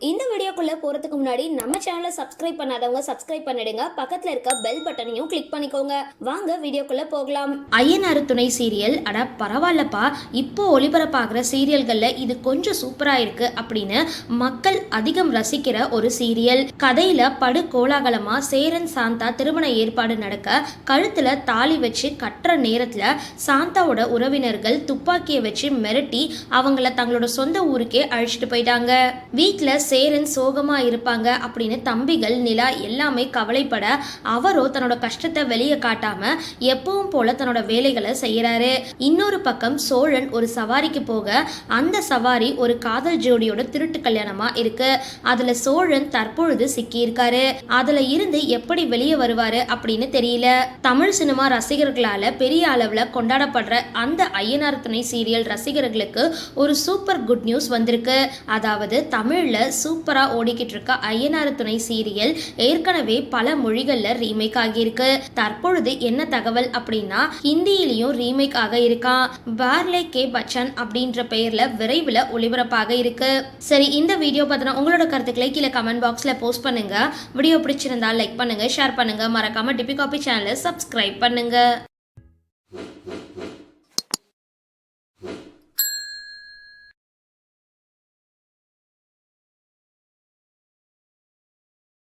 இந்த வீடியோக்குள்ள போறதுக்கு முன்னாடி நம்ம சேனலை சப்ஸ்கிரைப் பண்ணாதவங்க சப்ஸ்கிரைப் பண்ணிடுங்க, பக்கத்துல இருக்க பெல் பட்டனையும் கிளிக் பண்ணிக்கோங்க. வாங்க வீடியோக்குள்ள போகலாம். ஐயனார் துணை சீரியல் அட பரவாயில்லப்பா, இப்போ ஒளிபரப்பாகிற சீரியல்கள்ல இது கொஞ்சம் சூப்பரா இருக்கு அப்படின்னு மக்கள் அதிகம் ரசிக்கிற ஒரு சீரியல். கதையில படு கோலாகலமா சேரன் சாந்தா திருமண ஏற்பாடு நடக்க கழுத்துல தாலி வச்சு கட்டுற நேரத்துல சாந்தாவோட உறவினர்கள் துப்பாக்கியை வச்சு மிரட்டி அவங்கள தங்களோட சொந்த ஊருக்கே அழைச்சிட்டு போயிட்டாங்க. வீட்டுல சேரன் சோகமா இருப்பாங்க அப்படின்னு தம்பிகள் நிலா எல்லாமே கவலைப்பட அவரோ தன்னோட கஷ்டத்தை வெளியே காட்டாம எப்பவும் போல தன்னோட வேலைகளை செய்யறாரு. இன்னொரு பக்கம் சோழன் ஒரு சவாரிக்கு போக அந்த சவாரி ஒரு காதல் ஜோடியோட திருட்டு கல்யாணமா இருக்கு. அதுல சோழன் தற்பொழுது சிக்கி இருக்காரு. அதுல இருந்து எப்படி வெளியே வருவாரு அப்படின்னு தெரியல. தமிழ் சினிமா ரசிகர்களால பெரிய அளவுல கொண்டாடப்படுற அந்த ஐயனார் துணை சீரியல் ரசிகர்களுக்கு ஒரு சூப்பர் குட் நியூஸ் வந்திருக்கு. அதாவது தமிழ்ல சூப்பரா ஓடிக்கிட்டு இருக்க ஐயனார் துணை சீரியல் ஏற்கனவே பல மொழிகள்ல ரீமேக் ஆகியிருக்கு. தற்பொழுது என்ன தகவல் அப்படின்னா ஹிந்தியிலையும் ரீமேக் ஆக இருக்கான். பார்லே கே பச்சன் அப்படின்ற பெயர்ல விரைவில் ஒளிபரப்பாக இருக்கு. சரி, இந்த வீடியோ பார்த்தா உங்களோட கருத்துக்களை கீழே கமெண்ட் பாக்ஸ்ல போஸ்ட் பண்ணுங்க. வீடியோ பிடிச்சிருந்தா லைக் பண்ணுங்க, ஷேர் பண்ணுங்க, மறக்காம டிபி காபி சேனலை சப்ஸ்கிரைப் பண்ணுங்க.